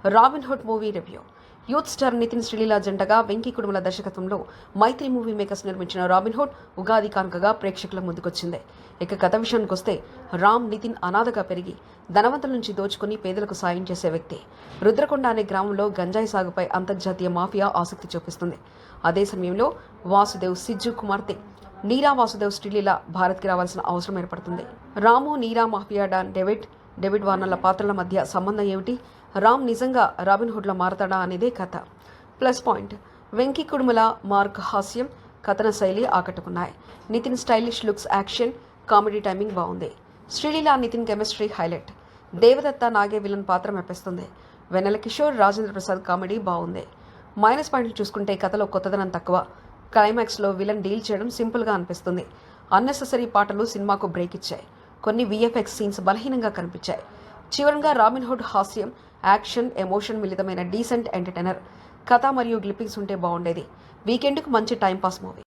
Robin Hood movie review. Youth star Nithiin Sreeleela జంటగా వెంకీ కుడుముల దర్శకత్వంలో మైత్రి మూవీ మేకర్స్ నిర్మించిన రాబిన్హుడ్ ఉగాది కానుకగా ప్రేక్షకుల ముందుకొచ్చింది. ఇక కథ విషయానికొస్తే నితిన్ అనాథగా పెరిగి ధనవంతుల నుంచి దోచుకుని పేదలకు సాయం చేసే వ్యక్తి. రుద్రకొండ అనే గ్రామంలో గంజాయి సాగుపై అంతర్జాతీయ మాఫియా ఆసక్తి చూపిస్తుంది. అదే సమయంలో వాసుదేవ్ సిజ్జు కుమార్తె నీరా వాసుదేవ్ శ్రీలీల భారత్కి రావాల్సిన అవసరం ఏర్పడుతుంది. రాము, నీరా మాఫియా డాన్ డేవిడ్ వార్నర్ల పాత్రల మధ్య సంబంధం ఏమిటి? రామ్ నిజంగా రాబిన్హుడ్లో మారతాడా అనేదే కథ. Plus point, Venky Kudumula mark హాస్యం, కథన శైలి ఆకట్టుకున్నాయి. Nithin stylish looks, action, comedy timing బాగుంది. Sreeleela Nithin chemistry highlight. Devadatta Nage villain పాత్ర మెప్పిస్తుంది. వెన్నెల కిషోర్, రాజేంద్ర ప్రసాద్ కామెడీ బాగుంది. మైనస్ పాయింట్లు చూసుకుంటే కథలో కొత్తదనం తక్కువ. క్లైమాక్స్లో విలన్ డీల్ చేయడం సింపుల్గా అనిపిస్తుంది. అన్నెసెసరీ పాటలు సినిమాకు బ్రేక్ ఇచ్చాయి. కొన్ని విఎఫ్ఎక్స్ సీన్స్ బలహీనంగా కనిపించాయి. చివరగా రాబిన్హుడ్ హాస్యం, యాక్షన్, ఎమోషన్ మిళితమైన డీసెంట్ ఎంటర్టైనర్. కథ మరియు గ్లిప్పింగ్స్ ఉంటే బాగుండేది. వీకెండ్కు మంచి టైంపాస్ మూవీ.